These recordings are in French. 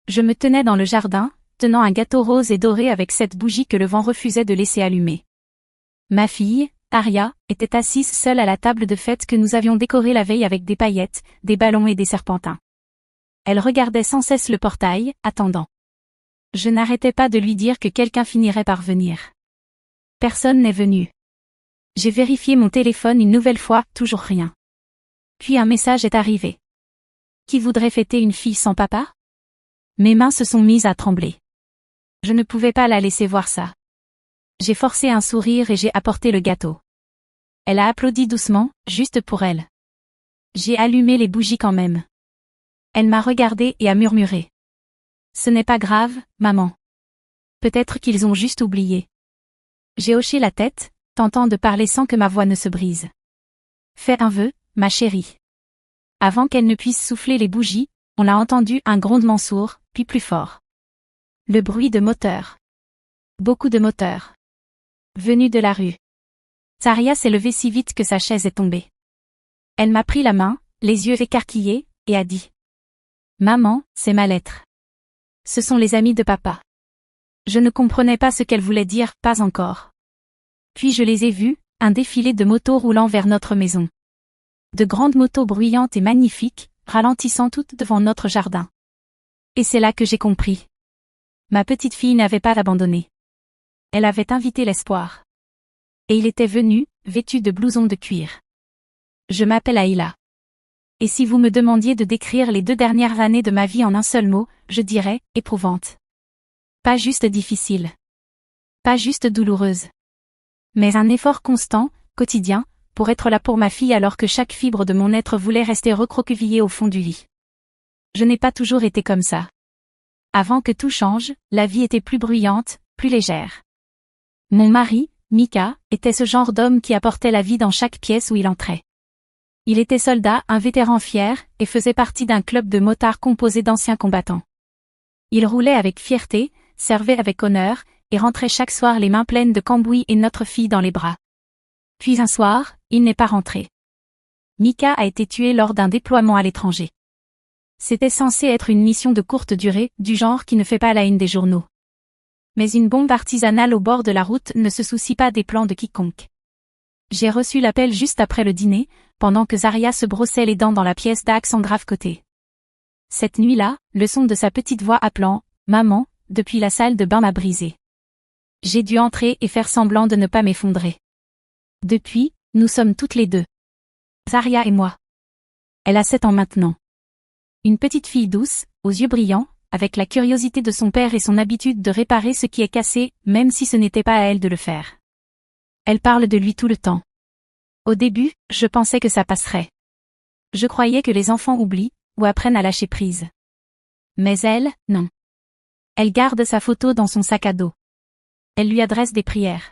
Je me tenais dans le jardin, tenant un gâteau rose et doré avec cette bougie que le vent refusait de laisser allumer. Ma fille, Aria, était assise seule à la table de fête que nous avions décorée la veille avec des paillettes, des ballons et des serpentins. Elle regardait sans cesse le portail, attendant. Je n'arrêtais pas de lui dire que quelqu'un finirait par venir. Personne n'est venu. J'ai vérifié mon téléphone une nouvelle fois, toujours rien. Puis un message est arrivé. Qui voudrait fêter une fille sans papa? Mes mains se sont mises à trembler. Je ne pouvais pas la laisser voir ça. J'ai forcé un sourire et j'ai apporté le gâteau. Elle a applaudi doucement, juste pour elle. J'ai allumé les bougies quand même. Elle m'a regardé et a murmuré. Ce n'est pas grave, maman. Peut-être qu'ils ont juste oublié. J'ai hoché la tête, tentant de parler sans que ma voix ne se brise. Fais un vœu, ma chérie. Avant qu'elle ne puisse souffler les bougies, on a entendu un grondement sourd, puis plus fort. Le bruit de moteurs. Beaucoup de moteurs. Venus de la rue. Saria s'est levée si vite que sa chaise est tombée. Elle m'a pris la main, les yeux écarquillés, et a dit. Maman, c'est ma lettre. Ce sont les amis de papa. Je ne comprenais pas ce qu'elle voulait dire, pas encore. Puis je les ai vus, un défilé de motos roulant vers notre maison. De grandes motos bruyantes et magnifiques, ralentissant toutes devant notre jardin. Et c'est là que j'ai compris. Ma petite fille n'avait pas abandonné. Elle avait invité l'espoir. Et il était venu, vêtu de blouson de cuir. Je m'appelle Ayla. Et si vous me demandiez de décrire les 2 dernières années de ma vie en un seul mot, je dirais, éprouvante. Pas juste difficile. Pas juste douloureuse. Mais un effort constant, quotidien, pour être là pour ma fille alors que chaque fibre de mon être voulait rester recroquevillée au fond du lit. Je n'ai pas toujours été comme ça. Avant que tout change, la vie était plus bruyante, plus légère. Mon mari, Mika, était ce genre d'homme qui apportait la vie dans chaque pièce où il entrait. Il était soldat, un vétéran fier, et faisait partie d'un club de motards composé d'anciens combattants. Il roulait avec fierté, servait avec honneur, et rentrait chaque soir les mains pleines de cambouis et notre fille dans les bras. Puis un soir, il n'est pas rentré. Mika a été tué lors d'un déploiement à l'étranger. C'était censé être une mission de courte durée, du genre qui ne fait pas la une des journaux. Mais une bombe artisanale au bord de la route ne se soucie pas des plans de quiconque. J'ai reçu l'appel juste après le dîner, pendant que Zaria se brossait les dents dans la pièce d'accent grave côté. Cette nuit-là, le son de sa petite voix appelant « Maman » depuis la salle de bain m'a brisé. J'ai dû entrer et faire semblant de ne pas m'effondrer. Depuis, nous sommes toutes les deux. Zaria et moi. Elle a 7 ans maintenant. Une petite fille douce, aux yeux brillants, avec la curiosité de son père et son habitude de réparer ce qui est cassé, même si ce n'était pas à elle de le faire. Elle parle de lui tout le temps. Au début, je pensais que ça passerait. Je croyais que les enfants oublient, ou apprennent à lâcher prise. Mais elle, non. Elle garde sa photo dans son sac à dos. Elle lui adresse des prières.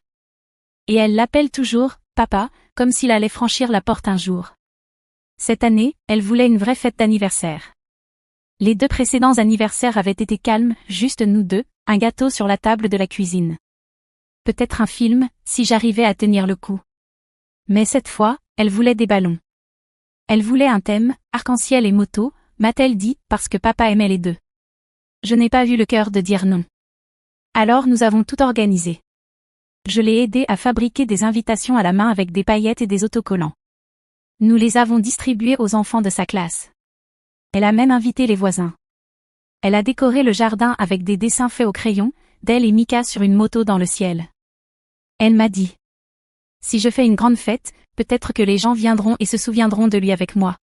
Et elle l'appelle toujours « Papa », comme s'il allait franchir la porte un jour. Cette année, elle voulait une vraie fête d'anniversaire. Les 2 précédents anniversaires avaient été calmes, juste nous deux, un gâteau sur la table de la cuisine. Peut-être un film, si j'arrivais à tenir le coup. Mais cette fois, elle voulait des ballons. Elle voulait un thème, arc-en-ciel et moto, m'a-t-elle dit, parce que papa aimait les 2. Je n'ai pas eu le cœur de dire non. Alors nous avons tout organisé. Je l'ai aidée à fabriquer des invitations à la main avec des paillettes et des autocollants. Nous les avons distribuées aux enfants de sa classe. Elle a même invité les voisins. Elle a décoré le jardin avec des dessins faits au crayon, d'elle et Mika sur une moto dans le ciel. Elle m'a dit. Si je fais une grande fête, peut-être que les gens viendront et se souviendront de lui avec moi.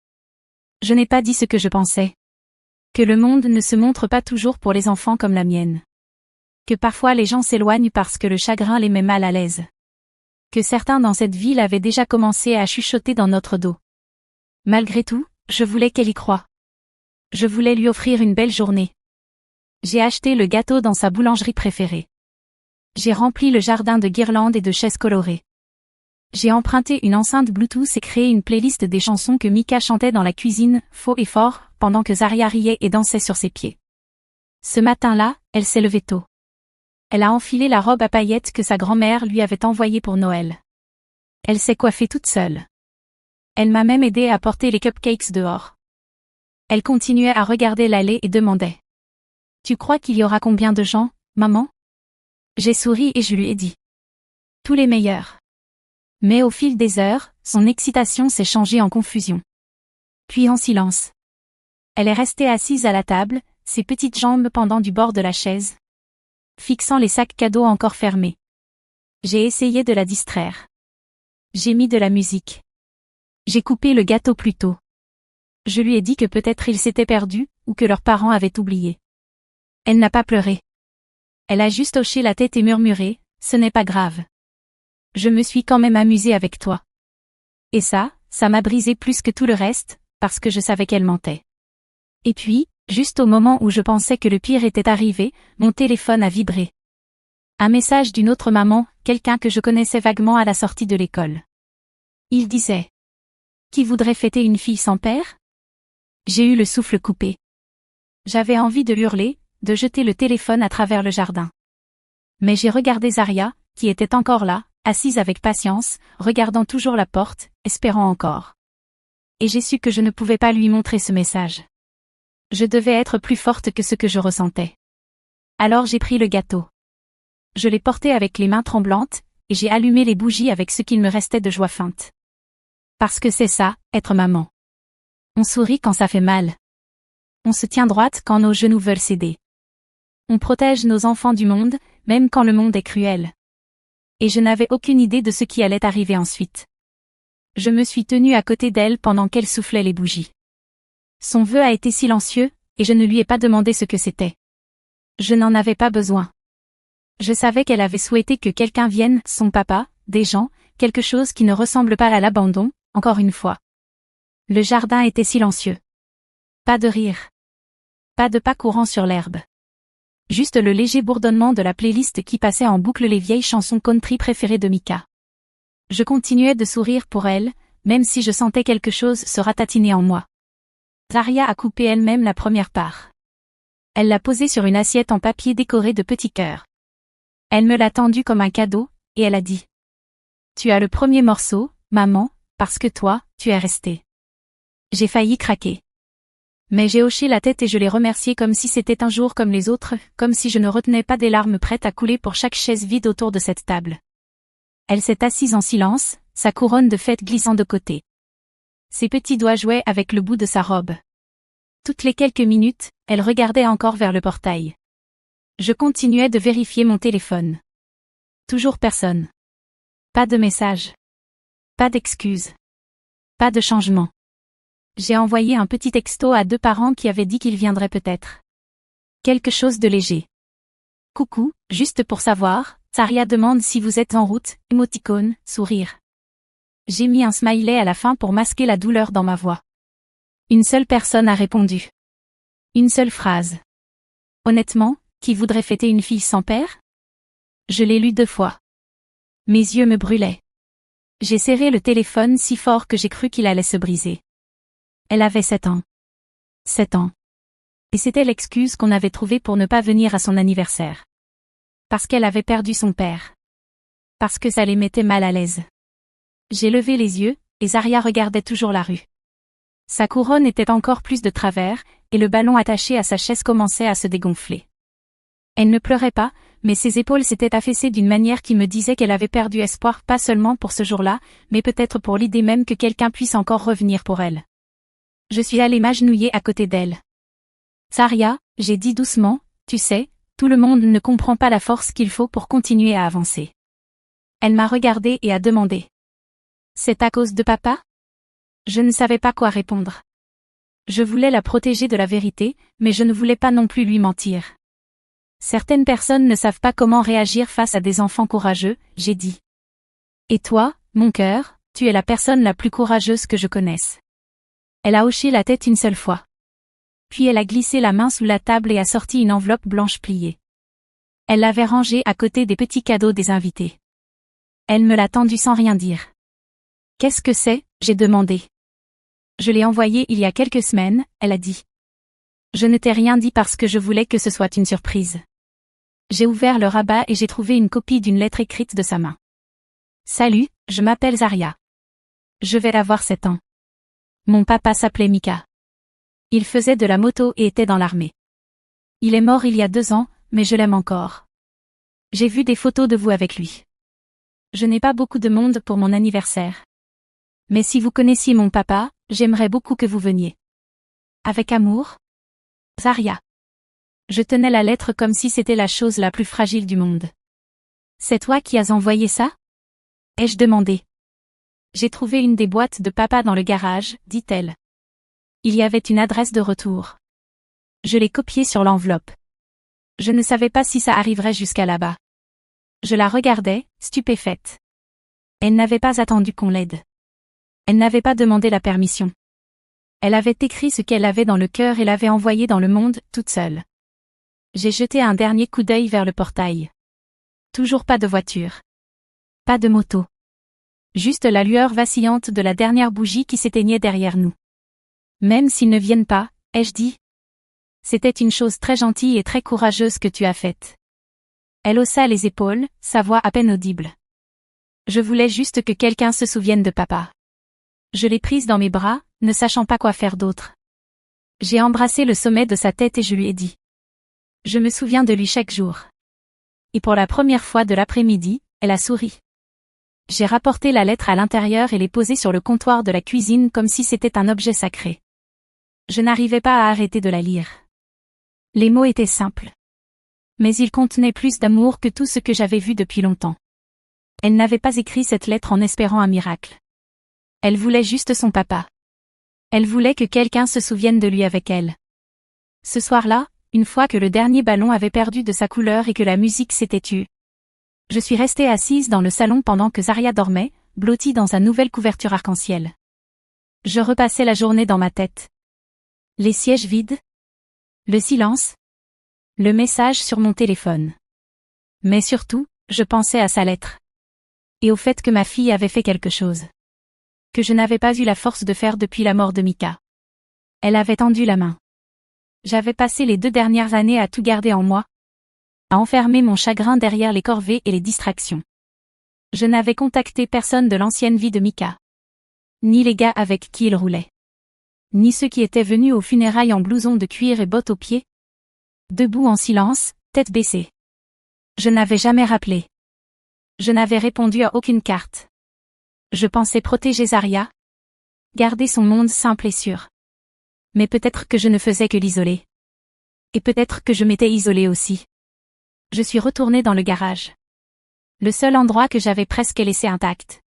Je n'ai pas dit ce que je pensais. Que le monde ne se montre pas toujours pour les enfants comme la mienne. Que parfois les gens s'éloignent parce que le chagrin les met mal à l'aise. Que certains dans cette ville avaient déjà commencé à chuchoter dans notre dos. Malgré tout, je voulais qu'elle y croie. Je voulais lui offrir une belle journée. J'ai acheté le gâteau dans sa boulangerie préférée. J'ai rempli le jardin de guirlandes et de chaises colorées. J'ai emprunté une enceinte Bluetooth et créé une playlist des chansons que Mika chantait dans la cuisine, faux et fort, pendant que Zaria riait et dansait sur ses pieds. Ce matin-là, elle s'est levée tôt. Elle a enfilé la robe à paillettes que sa grand-mère lui avait envoyée pour Noël. Elle s'est coiffée toute seule. Elle m'a même aidé à porter les cupcakes dehors. Elle continuait à regarder l'allée et demandait. Tu crois qu'il y aura combien de gens, maman? J'ai souri et je lui ai dit. Tous les meilleurs. Mais au fil des heures, son excitation s'est changée en confusion. Puis en silence. Elle est restée assise à la table, ses petites jambes pendant du bord de la chaise, fixant les sacs cadeaux encore fermés. J'ai essayé de la distraire. J'ai mis de la musique. J'ai coupé le gâteau plus tôt. Je lui ai dit que peut-être il s'était perdu, ou que leurs parents avaient oublié. Elle n'a pas pleuré. Elle a juste hoché la tête et murmuré, « Ce n'est pas grave. Je me suis quand même amusée avec toi. » Et ça m'a brisé plus que tout le reste, parce que je savais qu'elle mentait. Et puis, juste au moment où je pensais que le pire était arrivé, mon téléphone a vibré. Un message d'une autre maman, quelqu'un que je connaissais vaguement à la sortie de l'école. Il disait « Qui voudrait fêter une fille sans père ?» J'ai eu le souffle coupé. J'avais envie de hurler, de jeter le téléphone à travers le jardin. Mais j'ai regardé Zaria, qui était encore là, assise avec patience, regardant toujours la porte, espérant encore. Et j'ai su que je ne pouvais pas lui montrer ce message. Je devais être plus forte que ce que je ressentais. Alors j'ai pris le gâteau. Je l'ai porté avec les mains tremblantes, et j'ai allumé les bougies avec ce qu'il me restait de joie feinte. Parce que c'est ça, être maman. On sourit quand ça fait mal. On se tient droite quand nos genoux veulent céder. On protège nos enfants du monde, même quand le monde est cruel. Et je n'avais aucune idée de ce qui allait arriver ensuite. Je me suis tenue à côté d'elle pendant qu'elle soufflait les bougies. Son vœu a été silencieux, et je ne lui ai pas demandé ce que c'était. Je n'en avais pas besoin. Je savais qu'elle avait souhaité que quelqu'un vienne, son papa, des gens, quelque chose qui ne ressemble pas à l'abandon, encore une fois. Le jardin était silencieux. Pas de rire. Pas de pas courant sur l'herbe. Juste le léger bourdonnement de la playlist qui passait en boucle les vieilles chansons country préférées de Mika. Je continuais de sourire pour elle, même si je sentais quelque chose se ratatiner en moi. Zaria a coupé elle-même la première part. Elle l'a posée sur une assiette en papier décorée de petits cœurs. Elle me l'a tendue comme un cadeau, et elle a dit « Tu as le premier morceau, maman, parce que toi, tu es restée. » J'ai failli craquer. Mais j'ai hoché la tête et je l'ai remerciée comme si c'était un jour comme les autres, comme si je ne retenais pas des larmes prêtes à couler pour chaque chaise vide autour de cette table. Elle s'est assise en silence, sa couronne de fête glissant de côté. Ses petits doigts jouaient avec le bout de sa robe. Toutes les quelques minutes, elle regardait encore vers le portail. Je continuais de vérifier mon téléphone. Toujours personne. Pas de message. Pas d'excuses. Pas de changement. J'ai envoyé un petit texto à 2 parents qui avaient dit qu'ils viendraient peut-être. Quelque chose de léger. Coucou, juste pour savoir, Zaria demande si vous êtes en route, émoticône, sourire. J'ai mis un smiley à la fin pour masquer la douleur dans ma voix. Une seule personne a répondu. Une seule phrase. Honnêtement, qui voudrait fêter une fille sans père? Je l'ai lu 2 fois. Mes yeux me brûlaient. J'ai serré le téléphone si fort que j'ai cru qu'il allait se briser. Elle avait 7 ans. 7 ans. Et c'était l'excuse qu'on avait trouvée pour ne pas venir à son anniversaire. Parce qu'elle avait perdu son père. Parce que ça les mettait mal à l'aise. J'ai levé les yeux, et Zaria regardait toujours la rue. Sa couronne était encore plus de travers, et le ballon attaché à sa chaise commençait à se dégonfler. Elle ne pleurait pas, mais ses épaules s'étaient affaissées d'une manière qui me disait qu'elle avait perdu espoir pas seulement pour ce jour-là, mais peut-être pour l'idée même que quelqu'un puisse encore revenir pour elle. Je suis allée m'agenouiller à côté d'elle. Zaria, j'ai dit doucement, tu sais, tout le monde ne comprend pas la force qu'il faut pour continuer à avancer. Elle m'a regardée et a demandé. C'est à cause de papa? Je ne savais pas quoi répondre. Je voulais la protéger de la vérité, mais je ne voulais pas non plus lui mentir. Certaines personnes ne savent pas comment réagir face à des enfants courageux, j'ai dit. Et toi, mon cœur, tu es la personne la plus courageuse que je connaisse. Elle a hoché la tête une seule fois. Puis elle a glissé la main sous la table et a sorti une enveloppe blanche pliée. Elle l'avait rangée à côté des petits cadeaux des invités. Elle me l'a tendue sans rien dire. Qu'est-ce que c'est? J'ai demandé. Je l'ai envoyé il y a quelques semaines, elle a dit. Je ne t'ai rien dit parce que je voulais que ce soit une surprise. J'ai ouvert le rabat et j'ai trouvé une copie d'une lettre écrite de sa main. Salut, je m'appelle Zaria. Je vais avoir 7 ans. Mon papa s'appelait Mika. Il faisait de la moto et était dans l'armée. Il est mort il y a 2 ans, mais je l'aime encore. J'ai vu des photos de vous avec lui. Je n'ai pas beaucoup de monde pour mon anniversaire. Mais si vous connaissiez mon papa, j'aimerais beaucoup que vous veniez. Avec amour, Zarya. Je tenais la lettre comme si c'était la chose la plus fragile du monde. C'est toi qui as envoyé ça? Ai-je demandé. J'ai trouvé une des boîtes de papa dans le garage, dit-elle. Il y avait une adresse de retour. Je l'ai copiée sur l'enveloppe. Je ne savais pas si ça arriverait jusqu'à là-bas. Je la regardais, stupéfaite. Elle n'avait pas attendu qu'on l'aide. Elle n'avait pas demandé la permission. Elle avait écrit ce qu'elle avait dans le cœur et l'avait envoyé dans le monde, toute seule. J'ai jeté un dernier coup d'œil vers le portail. Toujours pas de voiture. Pas de moto. Juste la lueur vacillante de la dernière bougie qui s'éteignait derrière nous. Même s'ils ne viennent pas, ai-je dit. C'était une chose très gentille et très courageuse que tu as faite. Elle haussa les épaules, sa voix à peine audible. Je voulais juste que quelqu'un se souvienne de papa. Je l'ai prise dans mes bras, ne sachant pas quoi faire d'autre. J'ai embrassé le sommet de sa tête et je lui ai dit. Je me souviens de lui chaque jour. Et pour la première fois de l'après-midi, elle a souri. J'ai rapporté la lettre à l'intérieur et l'ai posée sur le comptoir de la cuisine comme si c'était un objet sacré. Je n'arrivais pas à arrêter de la lire. Les mots étaient simples. Mais ils contenaient plus d'amour que tout ce que j'avais vu depuis longtemps. Elle n'avait pas écrit cette lettre en espérant un miracle. Elle voulait juste son papa. Elle voulait que quelqu'un se souvienne de lui avec elle. Ce soir-là, une fois que le dernier ballon avait perdu de sa couleur et que la musique s'était tue, je suis restée assise dans le salon pendant que Zarya dormait, blottie dans sa nouvelle couverture arc-en-ciel. Je repassais la journée dans ma tête. Les sièges vides. Le silence. Le message sur mon téléphone. Mais surtout, je pensais à sa lettre. Et au fait que ma fille avait fait quelque chose. Que je n'avais pas eu la force de faire depuis la mort de Mika. Elle avait tendu la main. J'avais passé les 2 dernières années à tout garder en moi. À enfermer mon chagrin derrière les corvées et les distractions. Je n'avais contacté personne de l'ancienne vie de Mika. Ni les gars avec qui il roulait. Ni ceux qui étaient venus aux funérailles en blouson de cuir et bottes aux pieds. Debout en silence, tête baissée. Je n'avais jamais rappelé. Je n'avais répondu à aucune carte. Je pensais protéger Zarya. Garder son monde simple et sûr. Mais peut-être que je ne faisais que l'isoler. Et peut-être que je m'étais isolée aussi. Je suis retournée dans le garage. Le seul endroit que j'avais presque laissé intact.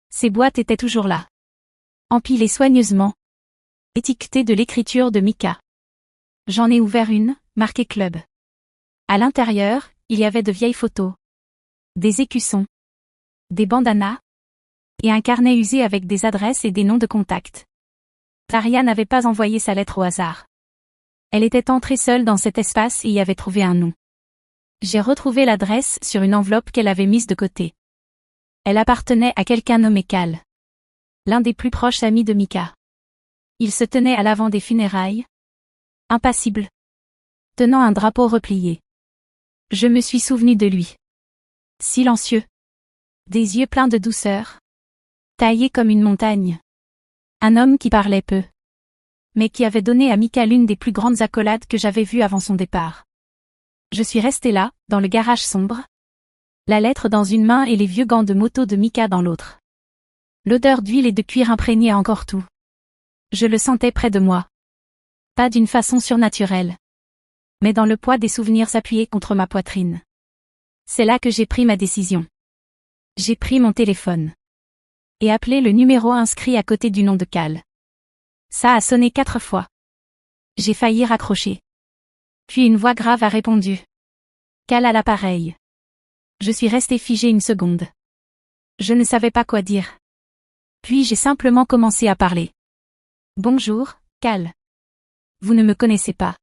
Ces boîtes étaient toujours là. Empilées soigneusement. Étiquetées de l'écriture de Mika. J'en ai ouvert une, marquée club. À l'intérieur, il y avait de vieilles photos. Des écussons. Des bandanas. Et un carnet usé avec des adresses et des noms de contacts. Zarya n'avait pas envoyé sa lettre au hasard. Elle était entrée seule dans cet espace et y avait trouvé un nom. J'ai retrouvé l'adresse sur une enveloppe qu'elle avait mise de côté. Elle appartenait à quelqu'un nommé Cal. L'un des plus proches amis de Mika. Il se tenait à l'avant des funérailles. Impassible. Tenant un drapeau replié. Je me suis souvenu de lui. Silencieux. Des yeux pleins de douceur. Taillé comme une montagne. Un homme qui parlait peu. Mais qui avait donné à Mika l'une des plus grandes accolades que j'avais vues avant son départ. Je suis restée là, dans le garage sombre. La lettre dans une main et les vieux gants de moto de Mika dans l'autre. L'odeur d'huile et de cuir imprégnait encore tout. Je le sentais près de moi. Pas d'une façon surnaturelle. Mais dans le poids des souvenirs appuyés contre ma poitrine. C'est là que j'ai pris ma décision. J'ai pris mon téléphone. Et appelé le numéro inscrit à côté du nom de Cal. Ça a sonné 4 fois. J'ai failli raccrocher. Puis une voix grave a répondu. Cal à l'appareil. Je suis restée figée une seconde. Je ne savais pas quoi dire. Puis j'ai simplement commencé à parler. Bonjour, Cal. Vous ne me connaissez pas.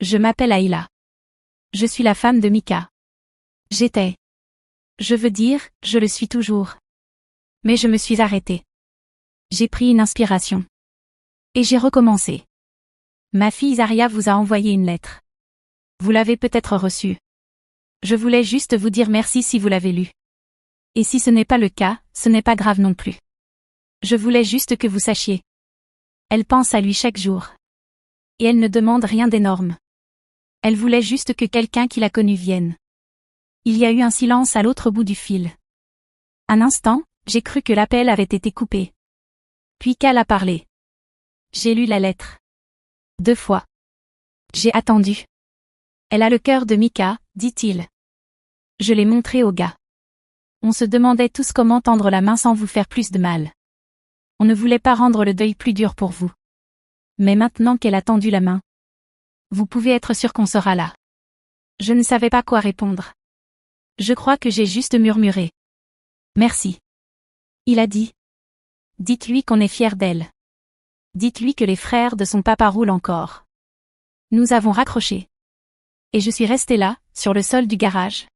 Je m'appelle Ayla. Je suis la femme de Mika. J'étais. Je veux dire, je le suis toujours. Mais je me suis arrêtée. J'ai pris une inspiration. Et j'ai recommencé. Ma fille Zarya vous a envoyé une lettre. Vous l'avez peut-être reçue. Je voulais juste vous dire merci si vous l'avez lue. Et si ce n'est pas le cas, ce n'est pas grave non plus. Je voulais juste que vous sachiez. Elle pense à lui chaque jour. Et elle ne demande rien d'énorme. Elle voulait juste que quelqu'un qui la connût vienne. Il y a eu un silence à l'autre bout du fil. Un instant, j'ai cru que l'appel avait été coupé. Puis Cal a parlé. J'ai lu la lettre. 2 fois. J'ai attendu. Elle a le cœur de Micah, dit-il. Je l'ai montré au gars. On se demandait tous comment tendre la main sans vous faire plus de mal. On ne voulait pas rendre le deuil plus dur pour vous. Mais maintenant qu'elle a tendu la main, vous pouvez être sûr qu'on sera là. Je ne savais pas quoi répondre. Je crois que j'ai juste murmuré. Merci. Il a dit. Dites-lui qu'on est fiers d'elle. Dites-lui que les frères de son papa roulent encore. Nous avons raccroché. Et je suis restée là, sur le sol du garage.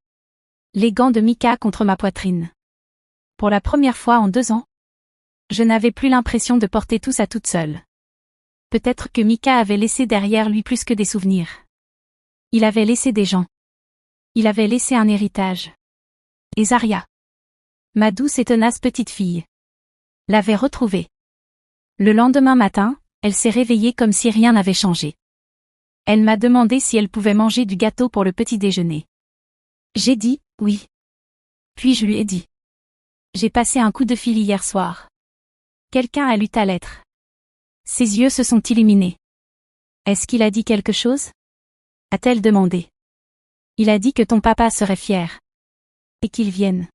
Les gants de Micah contre ma poitrine. Pour la première fois en 2 ans, je n'avais plus l'impression de porter tout ça toute seule. Peut-être que Micah avait laissé derrière lui plus que des souvenirs. Il avait laissé des gens. Il avait laissé un héritage. Et Zarya, ma douce et tenace petite fille, l'avait retrouvée. Le lendemain matin, elle s'est réveillée comme si rien n'avait changé. Elle m'a demandé si elle pouvait manger du gâteau pour le petit déjeuner. J'ai dit, oui. Puis je lui ai dit. J'ai passé un coup de fil hier soir. Quelqu'un a lu ta lettre. Ses yeux se sont illuminés. Est-ce qu'il a dit quelque chose? A-t-elle demandé. Il a dit que ton papa serait fier. Et qu'il vienne.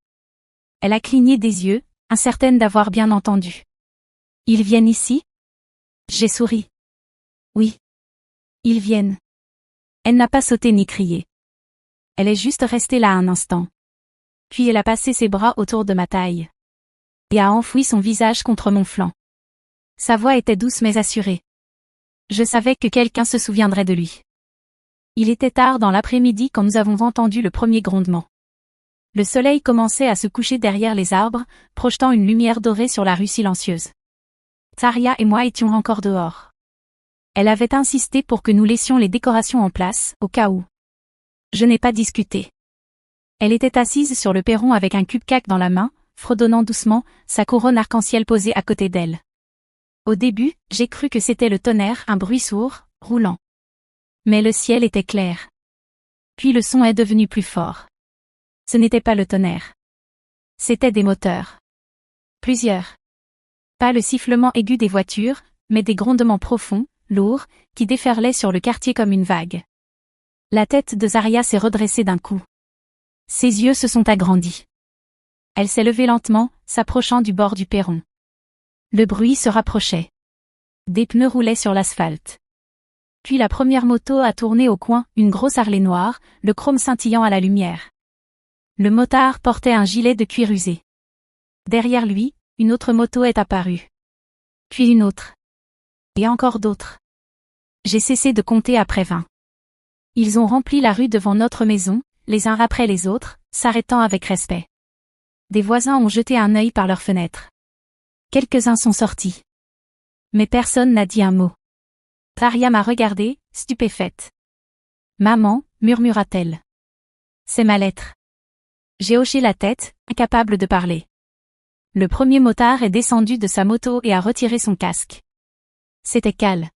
Elle a cligné des yeux, incertaine d'avoir bien entendu. Ils viennent ici? J'ai souri. Oui. Ils viennent. Elle n'a pas sauté ni crié. Elle est juste restée là un instant. Puis elle a passé ses bras autour de ma taille. Et a enfoui son visage contre mon flanc. Sa voix était douce mais assurée. Je savais que quelqu'un se souviendrait de lui. Il était tard dans l'après-midi quand nous avons entendu le premier grondement. Le soleil commençait à se coucher derrière les arbres, projetant une lumière dorée sur la rue silencieuse. Zarya et moi étions encore dehors. Elle avait insisté pour que nous laissions les décorations en place, au cas où. Je n'ai pas discuté. Elle était assise sur le perron avec un cupcake dans la main, fredonnant doucement, sa couronne arc-en-ciel posée à côté d'elle. Au début, j'ai cru que c'était le tonnerre, un bruit sourd, roulant. Mais le ciel était clair. Puis le son est devenu plus fort. Ce n'était pas le tonnerre. C'étaient des moteurs. Plusieurs. Pas le sifflement aigu des voitures, mais des grondements profonds, lourds, qui déferlaient sur le quartier comme une vague. La tête de Zarya s'est redressée d'un coup. Ses yeux se sont agrandis. Elle s'est levée lentement, s'approchant du bord du perron. Le bruit se rapprochait. Des pneus roulaient sur l'asphalte. Puis la première moto a tourné au coin, une grosse Harley noire, le chrome scintillant à la lumière. Le motard portait un gilet de cuir usé. Derrière lui, une autre moto est apparue. Puis une autre. Et encore d'autres. J'ai cessé de compter après 20. Ils ont rempli la rue devant notre maison, les uns après les autres, s'arrêtant avec respect. Des voisins ont jeté un œil par leurs fenêtres. Quelques-uns sont sortis. Mais personne n'a dit un mot. Zarya m'a regardée, stupéfaite. Maman, murmura-t-elle. C'est ma lettre. J'ai hoché la tête, incapable de parler. Le premier motard est descendu de sa moto et a retiré son casque. C'était Cal.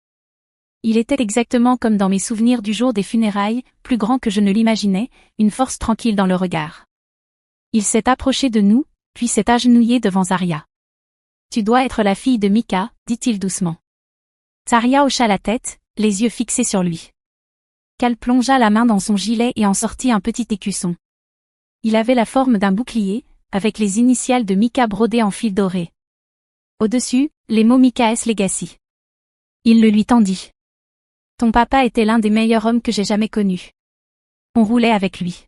Il était exactement comme dans mes souvenirs du jour des funérailles, plus grand que je ne l'imaginais, une force tranquille dans le regard. Il s'est approché de nous, puis s'est agenouillé devant Zarya. Tu dois être la fille de Micah, dit-il doucement. Zarya hocha la tête, les yeux fixés sur lui. Cal plongea la main dans son gilet et en sortit un petit écusson. Il avait la forme d'un bouclier, avec les initiales de Micah brodées en fil doré. Au-dessus, les mots Micah S. Legacy. Il le lui tendit. Ton papa était l'un des meilleurs hommes que j'ai jamais connus. On roulait avec lui.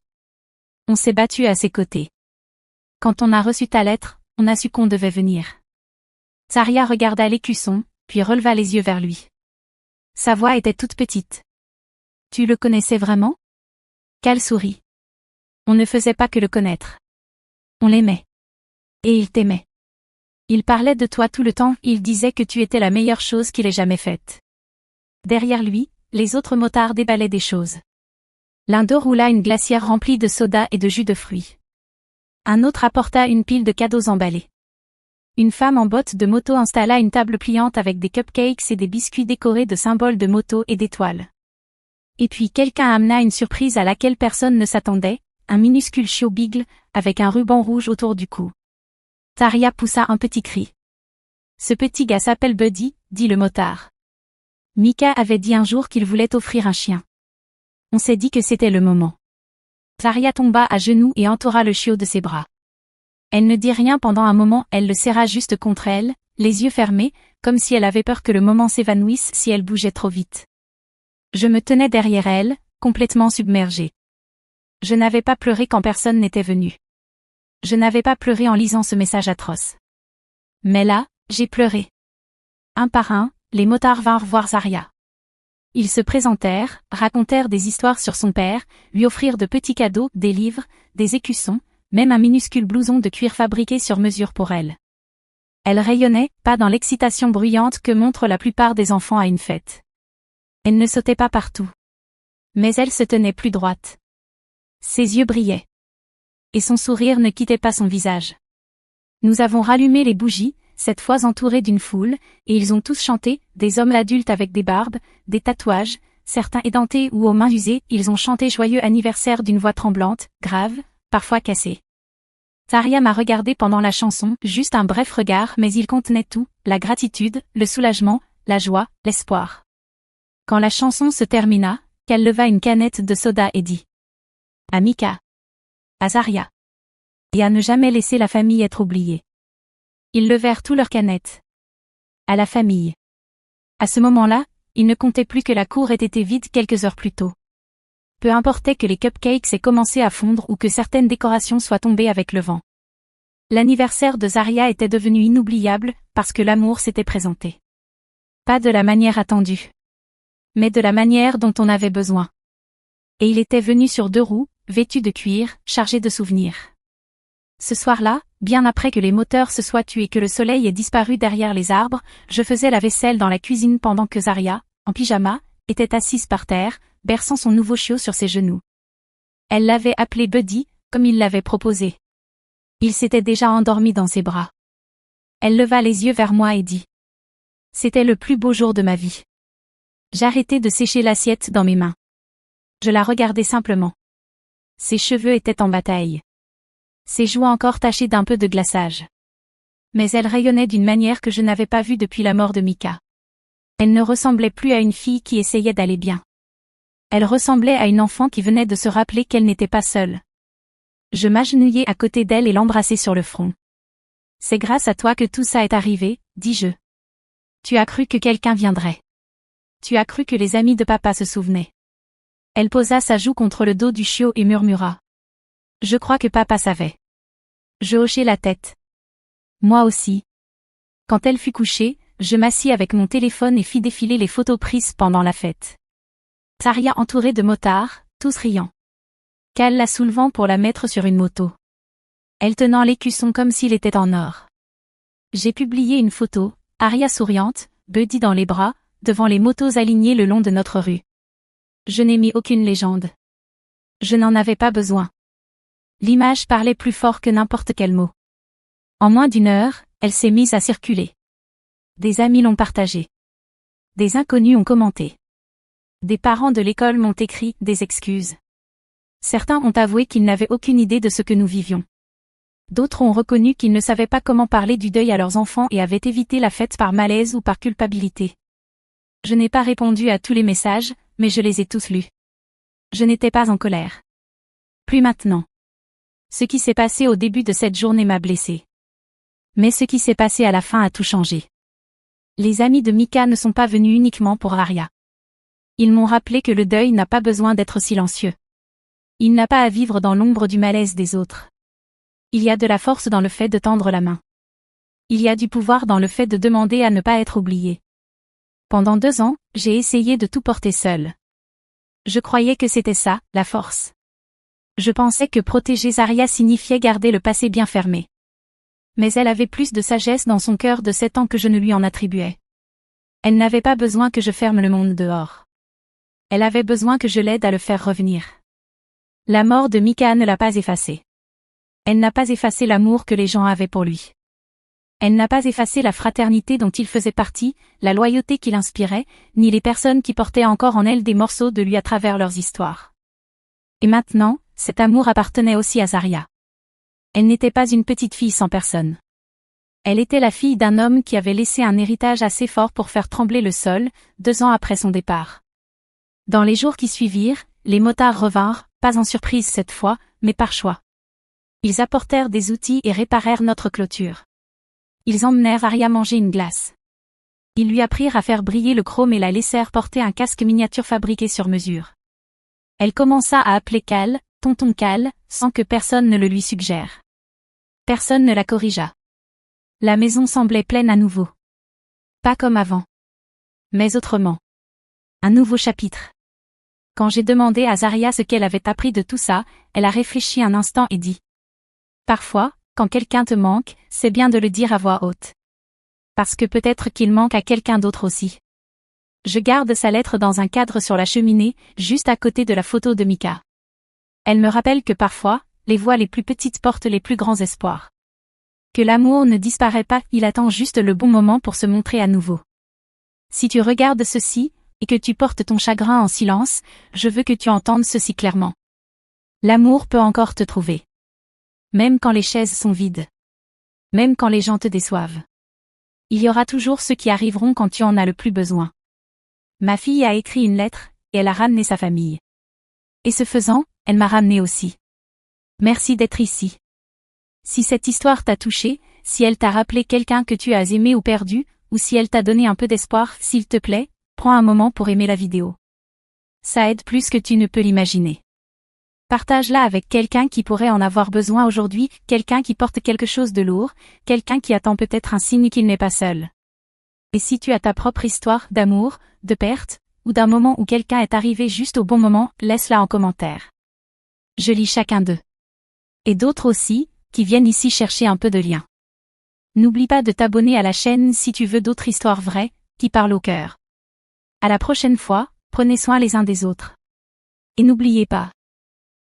On s'est battu à ses côtés. Quand on a reçu ta lettre, on a su qu'on devait venir. Zarya regarda l'écusson, puis releva les yeux vers lui. Sa voix était toute petite. Tu le connaissais vraiment? Cal sourit. On ne faisait pas que le connaître. On l'aimait. Et il t'aimait. Il parlait de toi tout le temps, il disait que tu étais la meilleure chose qu'il ait jamais faite. Derrière lui, les autres motards déballaient des choses. L'un d'eux roula une glacière remplie de soda et de jus de fruits. Un autre apporta une pile de cadeaux emballés. Une femme en bottes de moto installa une table pliante avec des cupcakes et des biscuits décorés de symboles de moto et d'étoiles. Et puis quelqu'un amena une surprise à laquelle personne ne s'attendait, un minuscule chiot beagle, avec un ruban rouge autour du cou. Tarja poussa un petit cri. Ce petit gars s'appelle Buddy, dit le motard. Mika avait dit un jour qu'il voulait offrir un chien. On s'est dit que c'était le moment. Tarja tomba à genoux et entoura le chiot de ses bras. Elle ne dit rien pendant un moment, elle le serra juste contre elle, les yeux fermés, comme si elle avait peur que le moment s'évanouisse si elle bougeait trop vite. Je me tenais derrière elle, complètement submergée. Je n'avais pas pleuré quand personne n'était venu. Je n'avais pas pleuré en lisant ce message atroce. Mais là, j'ai pleuré. Un par un, les motards vinrent voir Zarya. Ils se présentèrent, racontèrent des histoires sur son père, lui offrirent de petits cadeaux, des livres, des écussons, même un minuscule blouson de cuir fabriqué sur mesure pour elle. Elle rayonnait, pas dans l'excitation bruyante que montrent la plupart des enfants à une fête. Elle ne sautait pas partout. Mais elle se tenait plus droite. Ses yeux brillaient. Et son sourire ne quittait pas son visage. Nous avons rallumé les bougies, cette fois entourés d'une foule, et ils ont tous chanté, des hommes adultes avec des barbes, des tatouages, certains édentés ou aux mains usées, ils ont chanté joyeux anniversaire d'une voix tremblante, grave, parfois cassée. Tarja m'a regardé pendant la chanson, juste un bref regard, mais il contenait tout, la gratitude, le soulagement, la joie, l'espoir. Quand la chanson se termina, qu'elle leva une canette de soda et dit « À Mika. À Zarya. Et à ne jamais laisser la famille être oubliée. » Ils levèrent tous leurs canettes. À la famille. À ce moment-là, il ne comptait plus que la cour ait été vide quelques heures plus tôt. Peu importait que les cupcakes aient commencé à fondre ou que certaines décorations soient tombées avec le vent. L'anniversaire de Zarya était devenu inoubliable parce que l'amour s'était présenté. Pas de la manière attendue. Mais de la manière dont on avait besoin. Et il était venu sur 2 roues, vêtu de cuir, chargé de souvenirs. Ce soir-là, bien après que les moteurs se soient tués et que le soleil ait disparu derrière les arbres, je faisais la vaisselle dans la cuisine pendant que Zarya, en pyjama, était assise par terre, berçant son nouveau chiot sur ses genoux. Elle l'avait appelé Buddy, comme il l'avait proposé. Il s'était déjà endormi dans ses bras. Elle leva les yeux vers moi et dit « C'était le plus beau jour de ma vie. » J'arrêtai de sécher l'assiette dans mes mains. Je la regardais simplement. Ses cheveux étaient en bataille. Ses joues encore tachées d'un peu de glaçage. Mais elle rayonnait d'une manière que je n'avais pas vue depuis la mort de Mika. Elle ne ressemblait plus à une fille qui essayait d'aller bien. Elle ressemblait à une enfant qui venait de se rappeler qu'elle n'était pas seule. Je m'agenouillai à côté d'elle et l'embrassai sur le front. « C'est grâce à toi que tout ça est arrivé, » dis-je. « Tu as cru que quelqu'un viendrait. Tu as cru que les amis de papa se souvenaient. » Elle posa sa joue contre le dos du chiot et murmura. « Je crois que papa savait. » Je hochai la tête. Moi aussi. Quand elle fut couchée, je m'assis avec mon téléphone et fis défiler les photos prises pendant la fête. Tarja entourée de motards, tous riant. Cal la soulevant pour la mettre sur une moto. Elle tenant l'écusson comme s'il était en or. J'ai publié une photo, Arya souriante, Buddy dans les bras, devant les motos alignées le long de notre rue. Je n'ai mis aucune légende. Je n'en avais pas besoin. L'image parlait plus fort que n'importe quel mot. En moins d'1 heure, elle s'est mise à circuler. Des amis l'ont partagée. Des inconnus ont commenté. Des parents de l'école m'ont écrit des excuses. Certains ont avoué qu'ils n'avaient aucune idée de ce que nous vivions. D'autres ont reconnu qu'ils ne savaient pas comment parler du deuil à leurs enfants et avaient évité la fête par malaise ou par culpabilité. Je n'ai pas répondu à tous les messages, mais je les ai tous lus. Je n'étais pas en colère. Plus maintenant. Ce qui s'est passé au début de cette journée m'a blessé. Mais ce qui s'est passé à la fin a tout changé. Les amis de Mika ne sont pas venus uniquement pour Arya. Ils m'ont rappelé que le deuil n'a pas besoin d'être silencieux. Il n'a pas à vivre dans l'ombre du malaise des autres. Il y a de la force dans le fait de tendre la main. Il y a du pouvoir dans le fait de demander à ne pas être oublié. Pendant 2 ans, j'ai essayé de tout porter seule. Je croyais que c'était ça, la force. Je pensais que protéger Zarya signifiait garder le passé bien fermé. Mais elle avait plus de sagesse dans son cœur de 7 ans que je ne lui en attribuais. Elle n'avait pas besoin que je ferme le monde dehors. Elle avait besoin que je l'aide à le faire revenir. La mort de Mika ne l'a pas effacé. Elle n'a pas effacé l'amour que les gens avaient pour lui. Elle n'a pas effacé la fraternité dont il faisait partie, la loyauté qu'il inspirait, ni les personnes qui portaient encore en elle des morceaux de lui à travers leurs histoires. Et maintenant, cet amour appartenait aussi à Zarya. Elle n'était pas une petite fille sans personne. Elle était la fille d'un homme qui avait laissé un héritage assez fort pour faire trembler le sol, 2 ans après son départ. Dans les jours qui suivirent, les motards revinrent, pas en surprise cette fois, mais par choix. Ils apportèrent des outils et réparèrent notre clôture. Ils emmenèrent Arya manger une glace. Ils lui apprirent à faire briller le chrome et la laissèrent porter un casque miniature fabriqué sur mesure. Elle commença à appeler Cal, tonton Cal, sans que personne ne le lui suggère. Personne ne la corrigea. La maison semblait pleine à nouveau. Pas comme avant. Mais autrement. Un nouveau chapitre. Quand j'ai demandé à Zarya ce qu'elle avait appris de tout ça, elle a réfléchi un instant et dit. Parfois, quand quelqu'un te manque, c'est bien de le dire à voix haute. Parce que peut-être qu'il manque à quelqu'un d'autre aussi. Je garde sa lettre dans un cadre sur la cheminée, juste à côté de la photo de Mika. Elle me rappelle que parfois, les voix les plus petites portent les plus grands espoirs. Que l'amour ne disparaît pas, il attend juste le bon moment pour se montrer à nouveau. Si tu regardes ceci, et que tu portes ton chagrin en silence, je veux que tu entendes ceci clairement. L'amour peut encore te trouver. Même quand les chaises sont vides. Même quand les gens te déçoivent. Il y aura toujours ceux qui arriveront quand tu en as le plus besoin. Ma fille a écrit une lettre, et elle a ramené sa famille. Et ce faisant, elle m'a ramené aussi. Merci d'être ici. Si cette histoire t'a touché, si elle t'a rappelé quelqu'un que tu as aimé ou perdu, ou si elle t'a donné un peu d'espoir, s'il te plaît, prends un moment pour aimer la vidéo. Ça aide plus que tu ne peux l'imaginer. Partage-la avec quelqu'un qui pourrait en avoir besoin aujourd'hui, quelqu'un qui porte quelque chose de lourd, quelqu'un qui attend peut-être un signe qu'il n'est pas seul. Et si tu as ta propre histoire d'amour, de perte, ou d'un moment où quelqu'un est arrivé juste au bon moment, laisse-la en commentaire. Je lis chacun d'eux. Et d'autres aussi, qui viennent ici chercher un peu de lien. N'oublie pas de t'abonner à la chaîne si tu veux d'autres histoires vraies, qui parlent au cœur. À la prochaine fois, prenez soin les uns des autres. Et n'oubliez pas.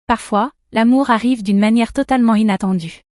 Parfois, l'amour arrive d'une manière totalement inattendue.